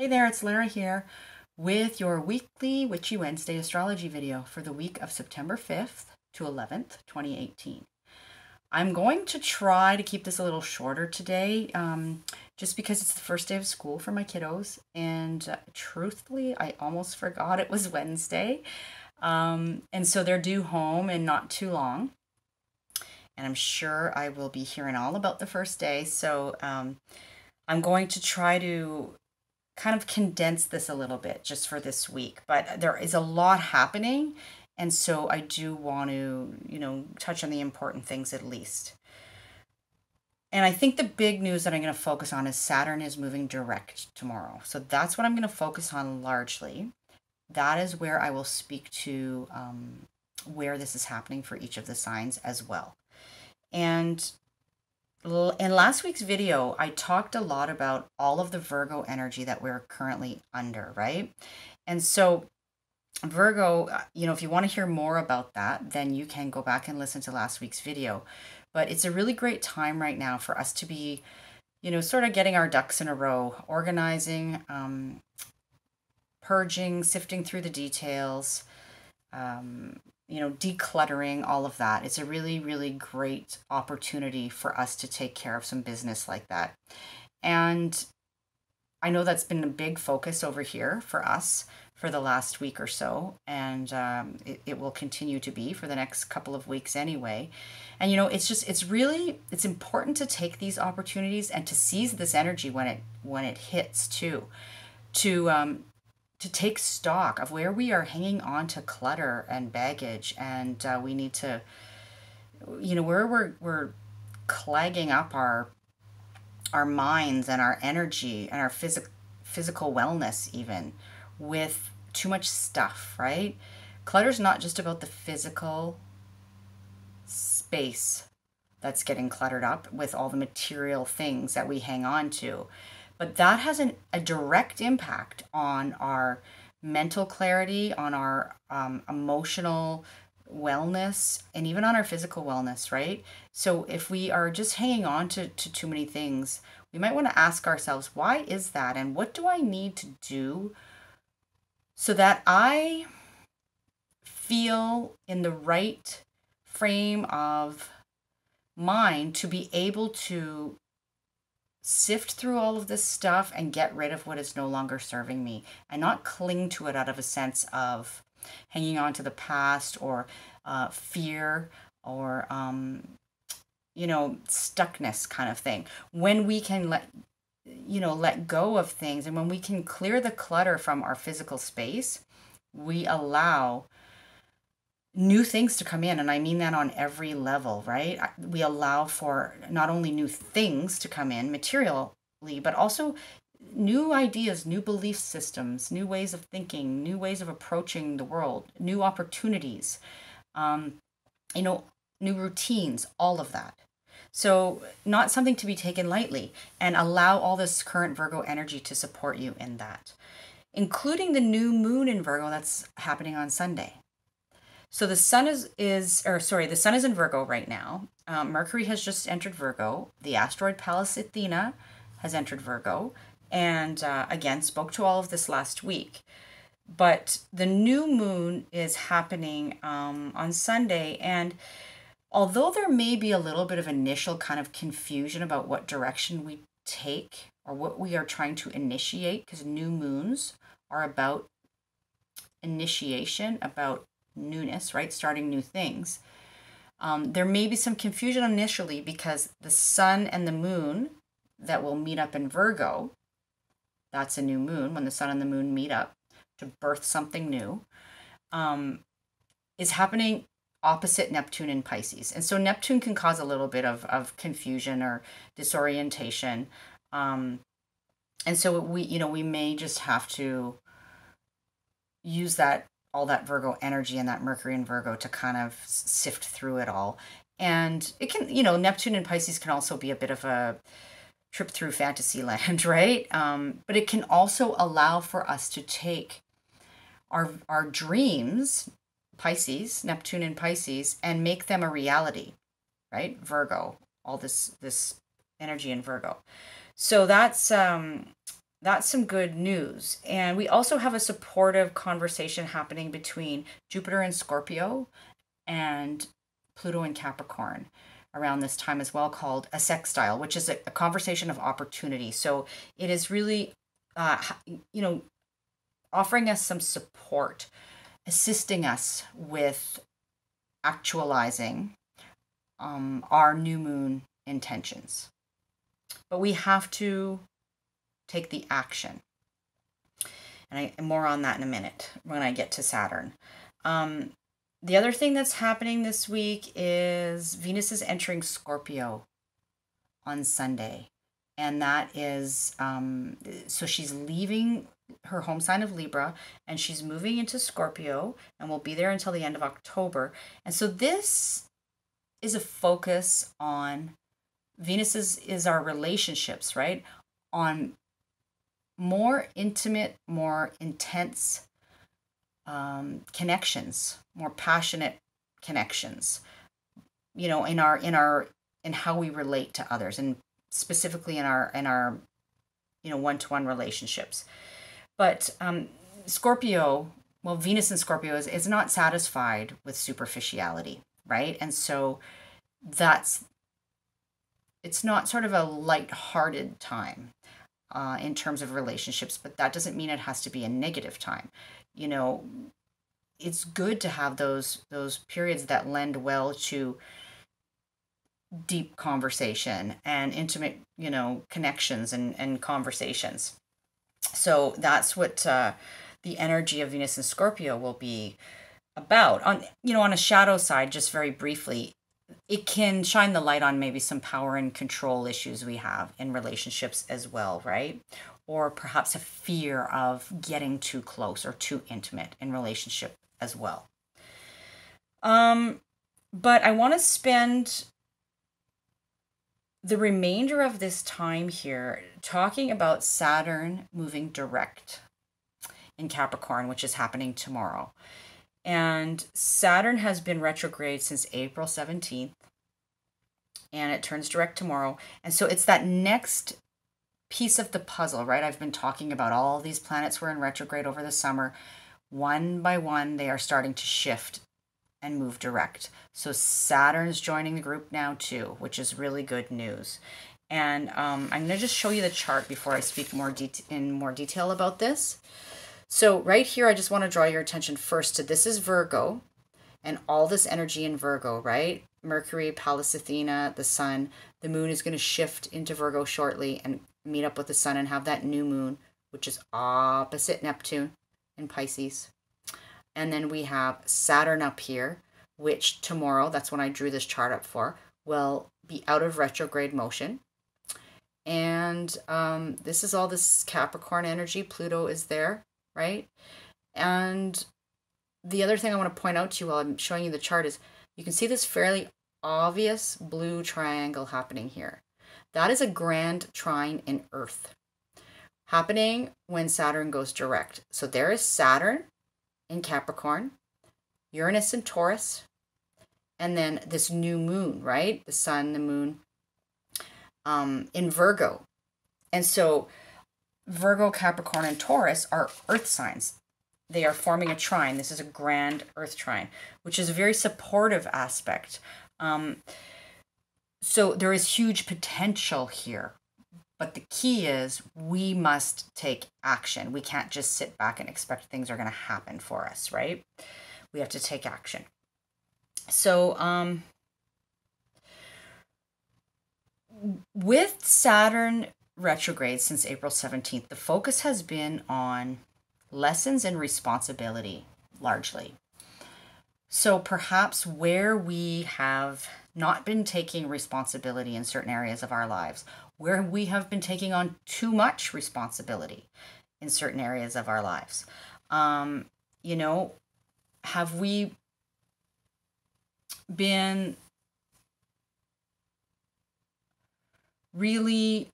Hey there, it's Lara here with your weekly Witchy Wednesday astrology video for the week of September 5th to 11th, 2018. I'm going to try to keep this a little shorter today, just because it's the first day of school for my kiddos, and truthfully, I almost forgot it was Wednesday. And so they're due home in not too long, and I'm sure I will be hearing all about the first day. So I'm going to try to kind of condense this a little bit just for this week, but there is a lot happening. And so I do want to, touch on the important things at least. And I think the big news that I'm going to focus on is Saturn is moving direct tomorrow. So that's what I'm going to focus on largely. That is where I will speak to where this is happening for each of the signs as well. And in last week's video, I talked a lot about all of the Virgo energy that we're currently under, right? And so Virgo, if you want to hear more about that, then you can go back and listen to last week's video. But it's a really great time right now for us to be, sort of getting our ducks in a row, organizing, purging, sifting through the details, decluttering, all of that. It's a really, really great opportunity for us to take care of some business like that. And I know that's been a big focus over here for us for the last week or so, and it will continue to be for the next couple of weeks anyway. And it's important to take these opportunities and to seize this energy when it hits too, to take stock of where we are hanging on to clutter and baggage, and we need to, where we're clogging up our minds and our energy and our physical wellness even with too much stuff, right? Clutter's not just about the physical space that's getting cluttered up with all the material things that we hang on to, but that has a direct impact on our mental clarity, on our emotional wellness, and even on our physical wellness, right? So if we are just hanging on to too many things, we might want to ask ourselves, why is that? And what do I need to do so that I feel in the right frame of mind to be able to sift through all of this stuff and get rid of what is no longer serving me, and not cling to it out of a sense of hanging on to the past or fear or stuckness kind of thing. When we can let go of things, and when we can clear the clutter from our physical space, we allow new things to come in. And I mean that on every level, right? We allow for not only new things to come in materially, but also new ideas, new belief systems, new ways of thinking, new ways of approaching the world, new opportunities, new routines, all of that. So not something to be taken lightly, and allow all this current Virgo energy to support you in that, including the new moon in Virgo that's happening on Sunday. So the sun the sun is in Virgo right now. Mercury has just entered Virgo. The asteroid Pallas Athena has entered Virgo, and again, spoke to all of this last week. But the new moon is happening on Sunday, and although there may be a little bit of initial kind of confusion about what direction we take or what we are trying to initiate, because new moons are about initiation, about newness, right? Starting new things. There may be some confusion initially because the sun and the moon that will meet up in Virgo, that's a new moon, when the sun and the moon meet up to birth something new, is happening opposite Neptune in Pisces. And so Neptune can cause a little bit of confusion or disorientation. And so we may just have to use all that Virgo energy and that Mercury in Virgo to kind of sift through it all. And it can, Neptune in Pisces can also be a bit of a trip through fantasy land, right? But it can also allow for us to take our dreams, Pisces, Neptune in Pisces, and make them a reality, right? Virgo, all this energy in Virgo. So that's that's some good news. And we also have a supportive conversation happening between Jupiter and Scorpio and Pluto and Capricorn around this time as well, called a sextile, which is a conversation of opportunity. So it is really, you know, offering us some support, assisting us with actualizing our new moon intentions. But we have to take the action. And more on that in a minute when I get to Saturn. The other thing that's happening this week is Venus is entering Scorpio on Sunday. And that is, so she's leaving her home sign of Libra and she's moving into Scorpio and will be there until the end of October. And so this is a focus on Venus is our relationships, right? On more intimate, more intense connections, more passionate connections, you know, in how we relate to others, and specifically in our you know, one-to-one relationships. But Scorpio, well, Venus in Scorpio is not satisfied with superficiality, right? And so it's not sort of a light-hearted time in terms of relationships, but that doesn't mean it has to be a negative time. You know, it's good to have those periods that lend well to deep conversation and intimate, you know, connections and conversations. So that's what the energy of Venus and Scorpio will be about. On, you know, on a shadow side, just very briefly, it can shine the light on maybe some power and control issues we have in relationships as well, right? Or perhaps a fear of getting too close or too intimate in relationship as well. But I want to spend the remainder of this time here talking about Saturn moving direct in Capricorn, which is happening tomorrow. And Saturn has been retrograde since April 17th, and it turns direct tomorrow. And so it's that next piece of the puzzle, right? I've been talking about all these planets were in retrograde over the summer. One by one, they are starting to shift and move direct. So Saturn's joining the group now too, which is really good news. And I'm going to just show you the chart before I speak in more detail about this. So right here, I just want to draw your attention first to this is Virgo and all this energy in Virgo, right? Mercury, Pallas Athena, the sun. The moon is going to shift into Virgo shortly and meet up with the sun and have that new moon, which is opposite Neptune in Pisces. And then we have Saturn up here, which tomorrow, that's when I drew this chart up for, will be out of retrograde motion. And this is all this Capricorn energy. Pluto is there, right? And the other thing I want to point out to you while I'm showing you the chart is you can see this fairly obvious blue triangle happening here. That is a grand trine in Earth happening when Saturn goes direct. So there is Saturn in Capricorn, Uranus in Taurus, and then this new moon, right? The sun, the moon, in Virgo. And so Virgo, Capricorn, and Taurus are earth signs. They are forming a trine. This is a grand earth trine, which is a very supportive aspect. So there is huge potential here. But the key is we must take action. We can't just sit back and expect things are going to happen for us, right? We have to take action. So with Saturn retrograde since April 17th, the focus has been on lessons and responsibility, largely. So perhaps where we have not been taking responsibility in certain areas of our lives, where we have been taking on too much responsibility in certain areas of our lives. You know, have we been really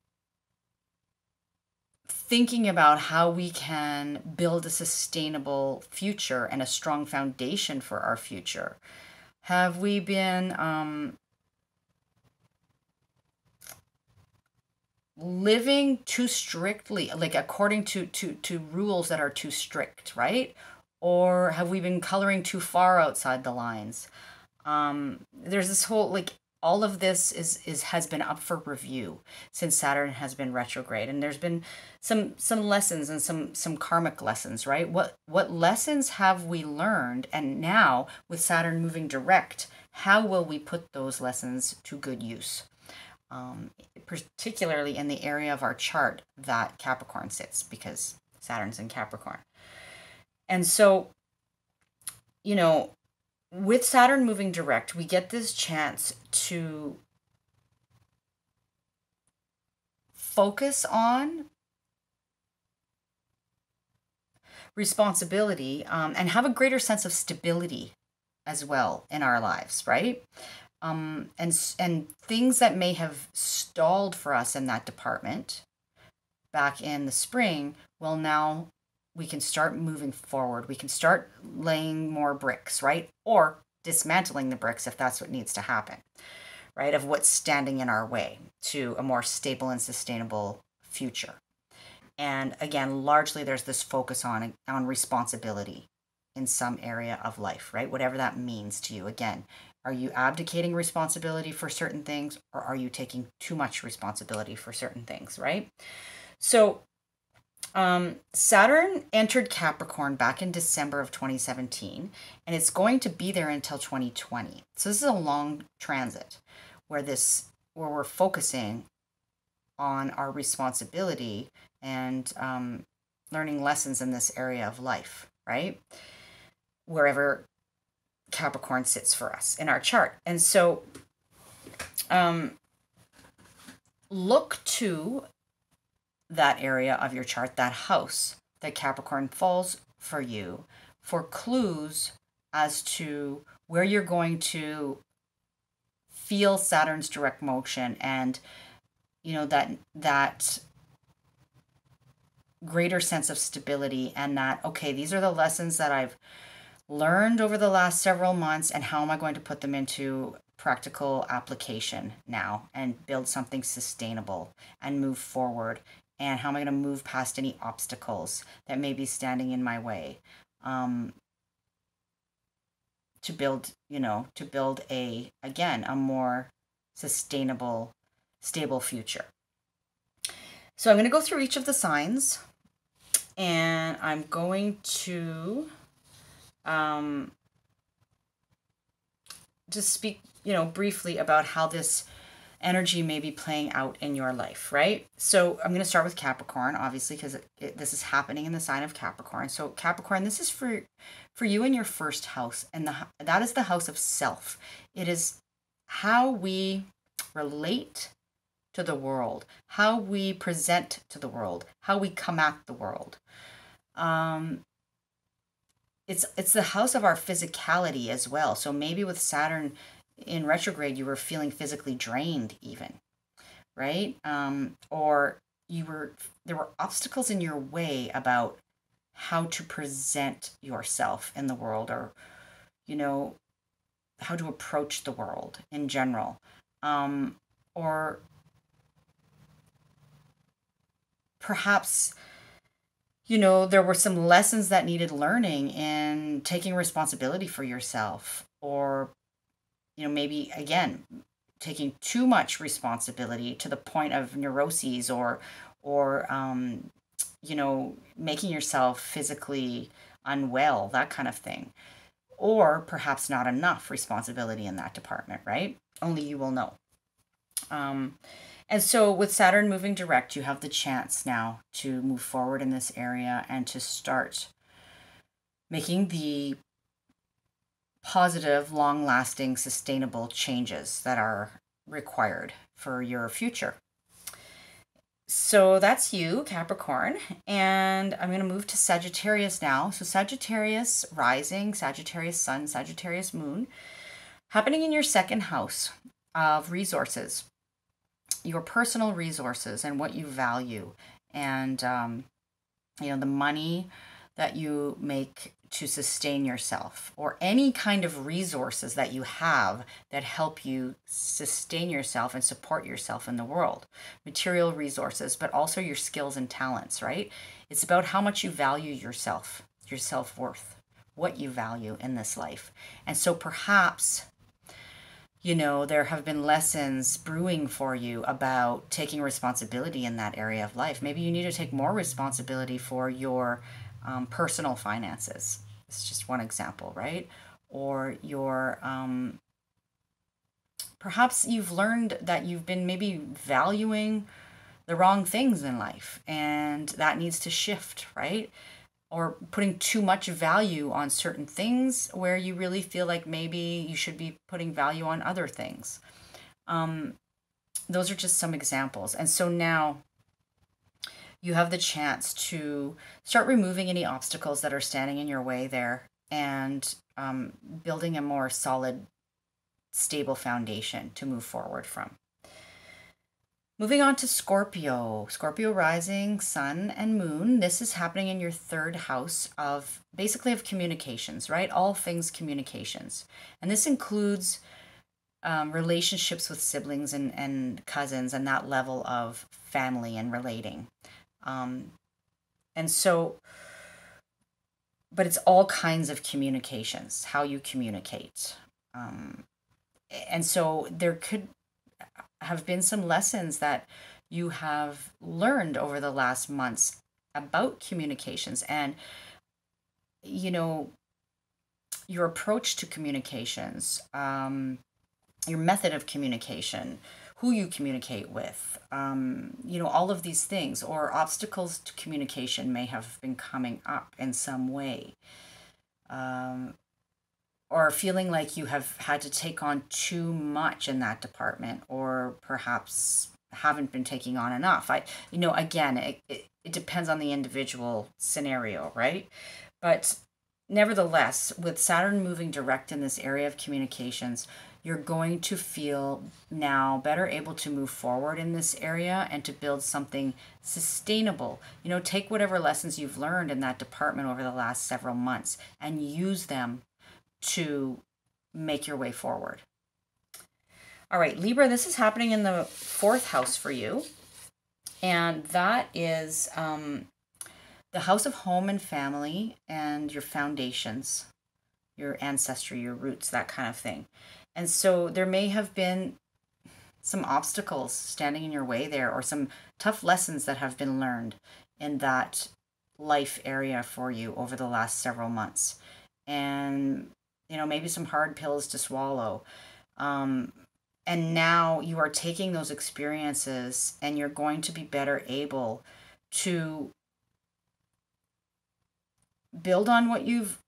thinking about how we can build a sustainable future and a strong foundation for our future? Have we been living too strictly, like according to rules that are too strict, right? Or have we been coloring too far outside the lines? There's this whole, like, all of this is has been up for review since Saturn has been retrograde, and there's been some lessons and some karmic lessons, right? What lessons have we learned, and now with Saturn moving direct, how will we put those lessons to good use? Particularly in the area of our chart that Capricorn sits, because Saturn's in Capricorn. And so, you know, with Saturn moving direct, we get this chance to focus on responsibility, and have a greater sense of stability as well in our lives, right? And things that may have stalled for us in that department back in the spring, well, now we can start moving forward. We can start laying more bricks, right? Or dismantling the bricks if that's what needs to happen, right? Of what's standing in our way to a more stable and sustainable future. And again, largely there's this focus on responsibility in some area of life, right? Whatever that means to you. Again, are you abdicating responsibility for certain things, or are you taking too much responsibility for certain things, right? So Saturn entered Capricorn back in December of 2017, and it's going to be there until 2020. So this is a long transit where we're focusing on our responsibility and learning lessons in this area of life, right? Wherever Capricorn sits for us in our chart. And so look to that area of your chart, that house that Capricorn falls for you, for clues as to where you're going to feel Saturn's direct motion, and that greater sense of stability, and that, okay, these are the lessons that I've learned over the last several months, and how am I going to put them into practical application now and build something sustainable and move forward, and how am I going to move past any obstacles that may be standing in my way, to build a more sustainable, stable future. So I'm going to go through each of the signs, and I'm going to just speak, briefly about how this energy may be playing out in your life, right? So I'm going to start with Capricorn, obviously, because this is happening in the sign of Capricorn. So Capricorn, this is for you in your first house, and that is the house of self. It is how we relate to the world, how we present to the world, how we come at the world. It's the house of our physicality as well. So maybe with Saturn in retrograde, you were feeling physically drained even, right? Or there were obstacles in your way about how to present yourself in the world, or, how to approach the world in general. Or perhaps, there were some lessons that needed learning in taking responsibility for yourself, or, maybe, again, taking too much responsibility to the point of neuroses, or making yourself physically unwell, that kind of thing. Or perhaps not enough responsibility in that department, right? Only you will know. And so with Saturn moving direct, you have the chance now to move forward in this area and to start making the positive, long-lasting, sustainable changes that are required for your future. So that's you, Capricorn. And I'm going to move to Sagittarius now. So Sagittarius rising, Sagittarius sun, Sagittarius moon, happening in your second house of resources, your personal resources and what you value, and the money that you make to sustain yourself, or any kind of resources that you have that help you sustain yourself and support yourself in the world. Material resources, but also your skills and talents, right? It's about how much you value yourself, your self-worth, what you value in this life. And so perhaps, you know, there have been lessons brewing for you about taking responsibility in that area of life. Maybe you need to take more responsibility for your personal finances. It's just one example, right? Or your, perhaps you've learned that you've been maybe valuing the wrong things in life, and that needs to shift, right? Or putting too much value on certain things where you really feel like maybe you should be putting value on other things. Those are just some examples. And so now you have the chance to start removing any obstacles that are standing in your way there, and building a more solid, stable foundation to move forward from. Moving on to Scorpio. Scorpio rising, sun and moon. This is happening in your third house of basically of communications, right? All things communications. And this includes relationships with siblings and cousins, and that level of family and relating. And so, but it's all kinds of communications, how you communicate. And so there could have been some lessons that you have learned over the last months about communications, and, you know, your approach to communications, your method of communication, who you communicate with, you know, all of these things, or obstacles to communication may have been coming up in some way. Or feeling like you have had to take on too much in that department, or perhaps haven't been taking on enough. You know, again, it depends on the individual scenario, right? But nevertheless, with Saturn moving direct in this area of communications, you're going to feel now better able to move forward in this area and to build something sustainable. You know, take whatever lessons you've learned in that department over the last several months and use them to make your way forward. All right, Libra, this is happening in the fourth house for you. And that is the house of home and family and your foundations, your ancestry, your roots, that kind of thing. And so there may have been some obstacles standing in your way there, or some tough lessons that have been learned in that life area for you over the last several months. And, you know, maybe some hard pills to swallow. And now you are taking those experiences and you're going to be better able to build on what you've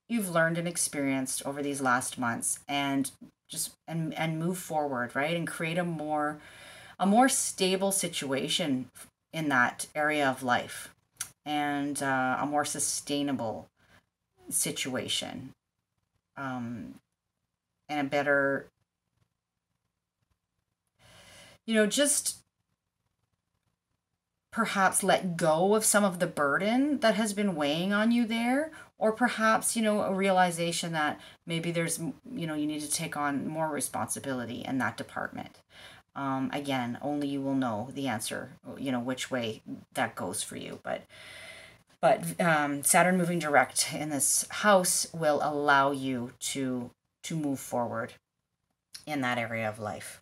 learned and experienced over these last months, and just and move forward, right? And create a more stable situation in that area of life, and a more sustainable situation, and a better, you know, just perhaps let go of some of the burden that has been weighing on you there, or perhaps, you know, a realization that maybe there's, you know, you need to take on more responsibility in that department. Again, only you will know the answer, you know, which way that goes for you. But Saturn moving direct in this house will allow you to move forward in that area of life.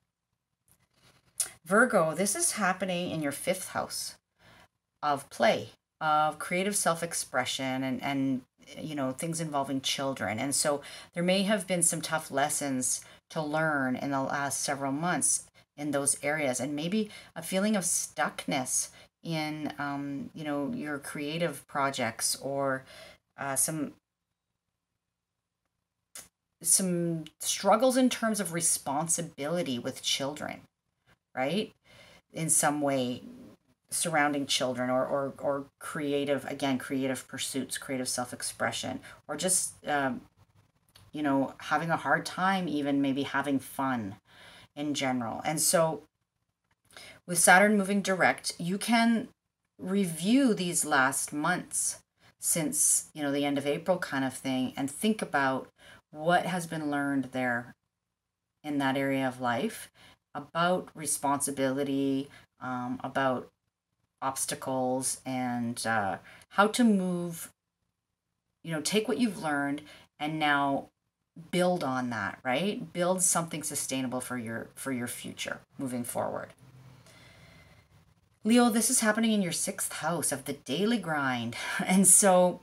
Virgo, this is happening in your fifth house of play, of creative self-expression, and you know, things involving children. And so there may have been some tough lessons to learn in the last several months in those areas, and maybe a feeling of stuckness in you know, your creative projects, or some struggles in terms of responsibility with children, right? In some way surrounding children, or creative, again, creative pursuits, creative self-expression, or just, you know, having a hard time even maybe having fun in general. And so with Saturn moving direct, you can review these last months since, you know, the end of April kind of thing, and think about what has been learned there in that area of life about responsibility, about obstacles, and how to move, you know, take what you've learned and now build on that, right? Build something sustainable for your future moving forward. Leo, this is happening in your 6th house of the daily grind. And so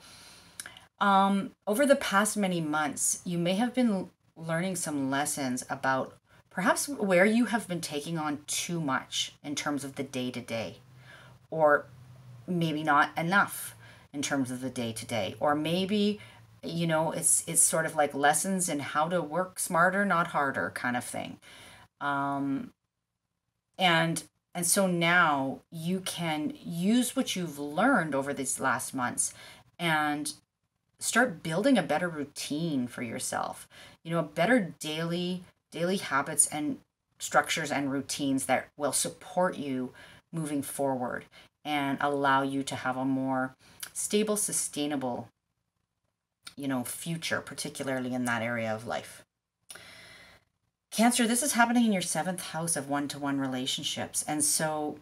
over the past many months, you may have been learning some lessons about perhaps where you have been taking on too much in terms of the day-to-day, or maybe not enough in terms of the day-to-day, or maybe, you know, it's sort of like lessons in how to work smarter, not harder kind of thing. And so now you can use what you've learned over these last months and start building a better routine for yourself. You know, a better daily habits and structures and routines that will support you moving forward and allow you to have a more stable, sustainable, you know, future, particularly in that area of life. Cancer, this is happening in your 7th house of one-to-one relationships. And so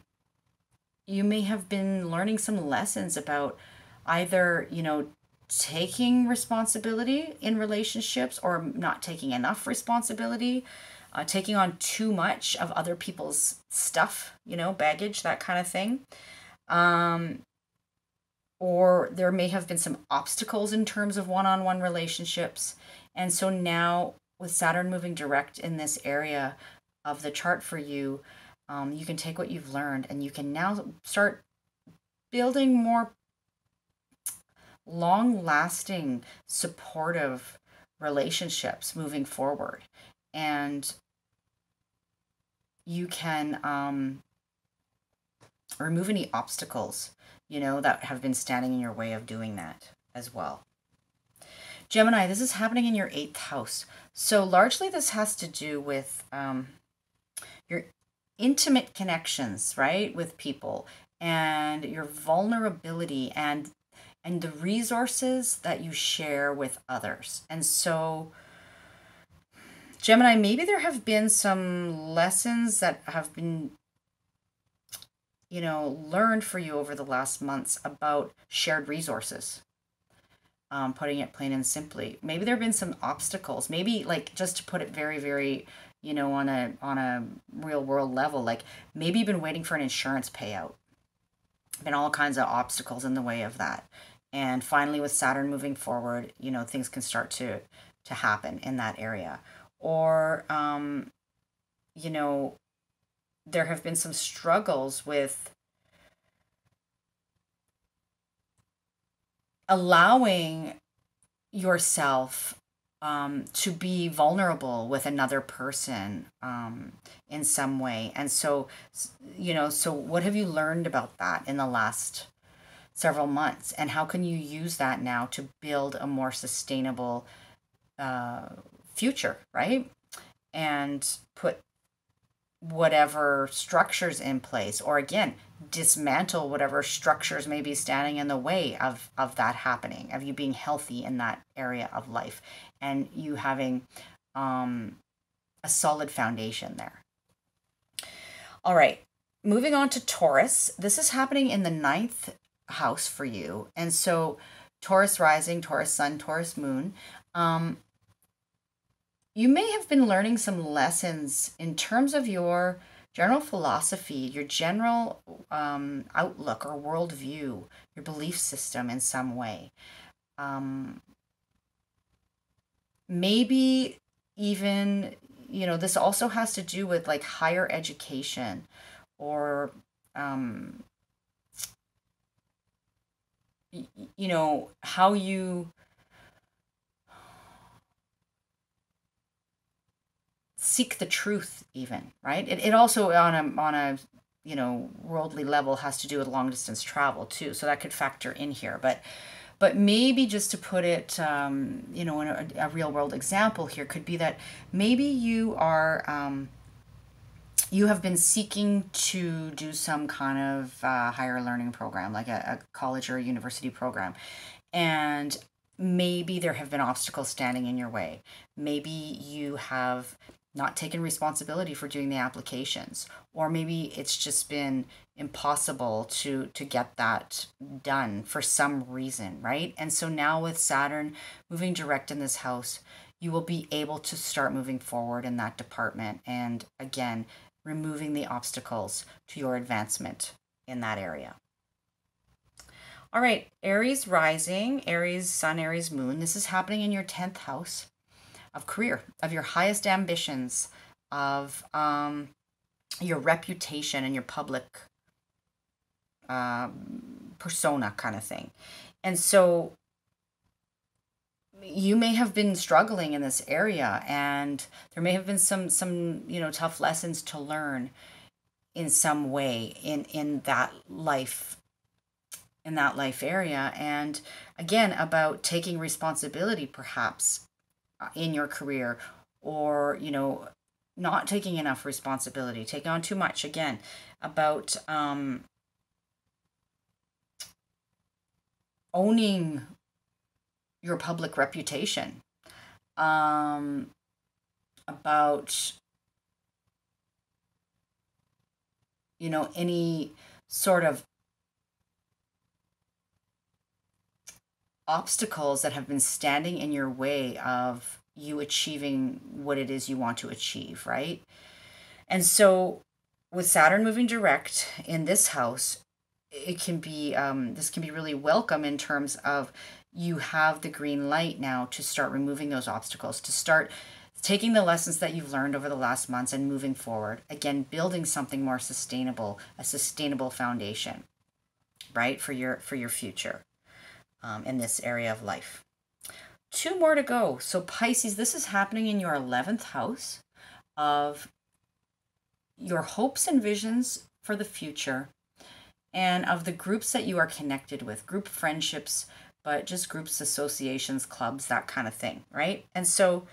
you may have been learning some lessons about either, you know, taking responsibility in relationships or not taking enough responsibility, taking on too much of other people's stuff, you know, baggage, that kind of thing. Or there may have been some obstacles in terms of one-on-one relationships. And so now, with Saturn moving direct in this area of the chart for you, you can take what you've learned and you can now start building more long-lasting, supportive relationships moving forward. And you can remove any obstacles, you know, that have been standing in your way of doing that as well. Gemini, this is happening in your 8th house. So largely this has to do with your intimate connections, right, with people, and your vulnerability and the resources that you share with others. And so, Gemini, maybe there have been some lessons that have been, you know, learned for you over the last months about shared resources. Putting it plain and simply, maybe there have been some obstacles. Maybe, like, just to put it very, very, you know, on a real world level, like maybe you've been waiting for an insurance payout. Been all kinds of obstacles in the way of that. And finally, with Saturn moving forward, you know, things can start to happen in that area. Or, you know, there have been some struggles with allowing yourself to be vulnerable with another person in some way. And so, you know, so what have you learned about that in the last several months? And how can you use that now to build a more sustainable future, right? And put whatever structures in place, or again, dismantle whatever structures may be standing in the way of that happening, of you being healthy in that area of life, and you having a solid foundation there. All right, moving on to Taurus. This is happening in the 9th house for you. And so Taurus rising, Taurus sun, Taurus moon. You may have been learning some lessons in terms of your general philosophy, your general outlook or worldview, your belief system in some way. Maybe even, you know, this also has to do with like higher education, or, you know, how you seek the truth even, right? It also on a you know, worldly level has to do with long distance travel too. So that could factor in here. But maybe just to put it, you know, in a real world example here could be that maybe you are you have been seeking to do some kind of higher learning program, like a college or a university program. And maybe there have been obstacles standing in your way. Maybe you have not taken responsibility for doing the applications, or maybe it's just been impossible to get that done for some reason, right? And so now with Saturn moving direct in this house, you will be able to start moving forward in that department, and again, removing the obstacles to your advancement in that area. All right, Aries rising, Aries sun, Aries moon. This is happening in your 10th house of career, of your highest ambitions, of your reputation and your public persona kind of thing. And so you may have been struggling in this area, and there may have been some tough lessons to learn in some way in that life area. And again, about taking responsibility perhaps in your career, or not taking enough responsibility, taking on too much, again, about owning your public reputation, about any sort of obstacles that have been standing in your way of you achieving what it is you want to achieve, right? And so with Saturn moving direct in this house, it can be this can be really welcome in terms of you have the green light now to start removing those obstacles, to start taking the lessons that you've learned over the last months and moving forward, again, building something more sustainable, a sustainable foundation, right, for your future in this area of life. 2 more to go. So Pisces, this is happening in your 11th house of your hopes and visions for the future, and of the groups that you are connected with, group friendships, but just groups, associations, clubs, that kind of thing, right? And so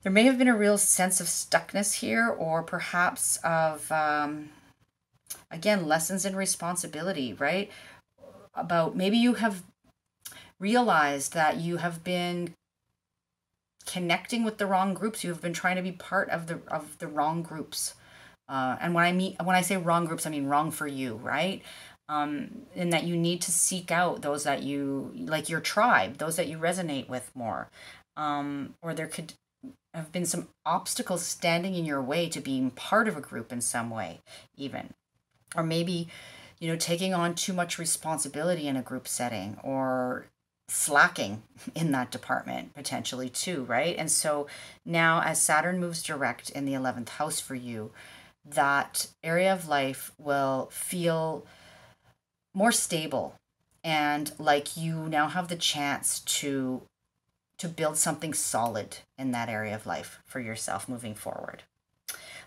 there may have been a real sense of stuckness here, or perhaps of, again, lessons in responsibility, right? About maybe you have realized that you have been connecting with the wrong groups. You have been trying to be part of the wrong groups. And when I say wrong groups, I mean wrong for you, right? And that you need to seek out those that you, like your tribe, those that you resonate with more. Or there could have been some obstacles standing in your way to being part of a group in some way, even. Or maybe, taking on too much responsibility in a group setting, or slacking in that department potentially too, right? And so now as Saturn moves direct in the 11th house for you, that area of life will feel more stable, and like you now have the chance to build something solid in that area of life for yourself moving forward.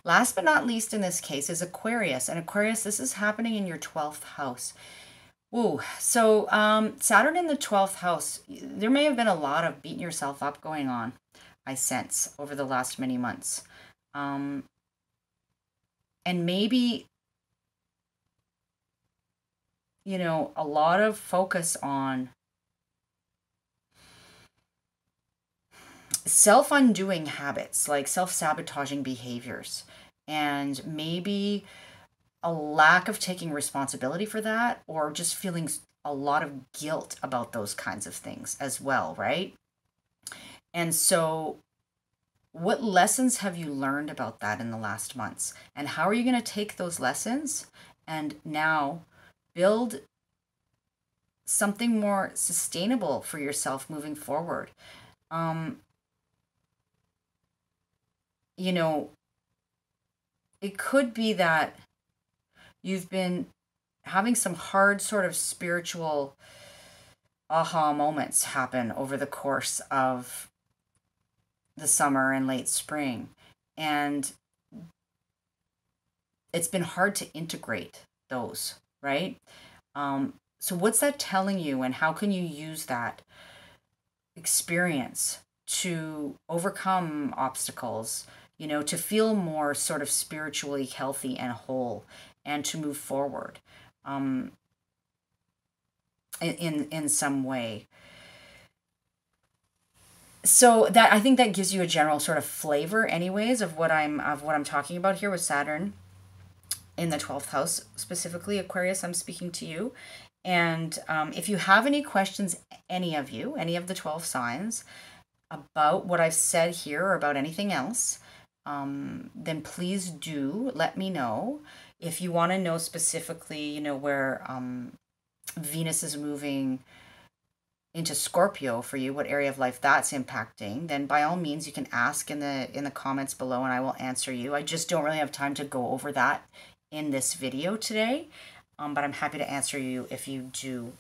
Last but not least in this case is Aquarius. And Aquarius, this is happening in your 12th house. Ooh, so Saturn in the 12th house, there may have been a lot of beating yourself up going on, I sense, over the last many months. And maybe, a lot of focus on self-undoing habits, like self-sabotaging behaviors, and maybe a lack of taking responsibility for that, or just feeling a lot of guilt about those kinds of things as well, right? And so what lessons have you learned about that in the last months? And how are you going to take those lessons and now build something more sustainable for yourself moving forward? It could be that you've been having some hard sort of spiritual aha moments happen over the course of the summer and late spring. And it's been hard to integrate those, right? So what's that telling you, and how can you use that experience to overcome obstacles, you know, to feel more sort of spiritually healthy and whole and to move forward in some way. So that, I think that gives you a general sort of flavor anyways of what I'm talking about here with Saturn in the 12th house, specifically Aquarius. I'm speaking to you. And if you have any questions, any of the 12 signs, about what I've said here or about anything else, then please do let me know. If you want to know specifically, you know, where Venus is moving into Scorpio for you, what area of life that's impacting, then by all means you can ask in the comments below and I will answer you. I just don't really have time to go over that in this video today, but I'm happy to answer you if you do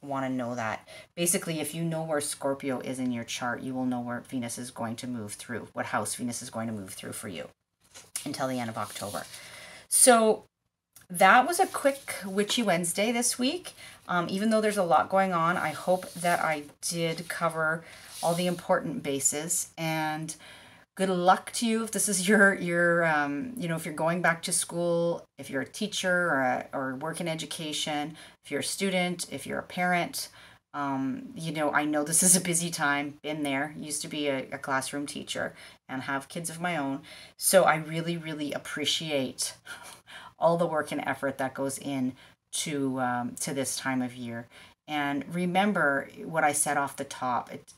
want to know that. Basically, if you know where Scorpio is in your chart, you will know where Venus is going to move through, what house Venus is going to move through for you until the end of October. So that was a quick Witchy Wednesday this week. Even though there's a lot going on, I hope that I did cover all the important bases, and good luck to you if this is your you know, if you're going back to school, if you're a teacher or work in education, if you're a student, if you're a parent. You know, I know this is a busy time, been there, used to be a classroom teacher and have kids of my own. So I really, really appreciate all the work and effort that goes in to this time of year. And remember what I said off the top, it,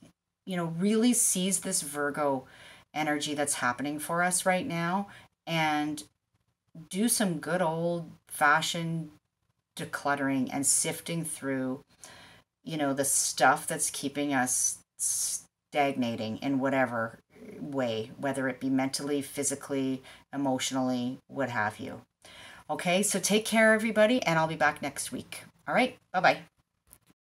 you know, really seize this Virgo energy that's happening for us right now and do some good old fashioned decluttering and sifting through, you know, the stuff that's keeping us stagnating in whatever way, whether it be mentally, physically, emotionally, what have you. Okay, so take care, everybody, and I'll be back next week. All right, bye-bye.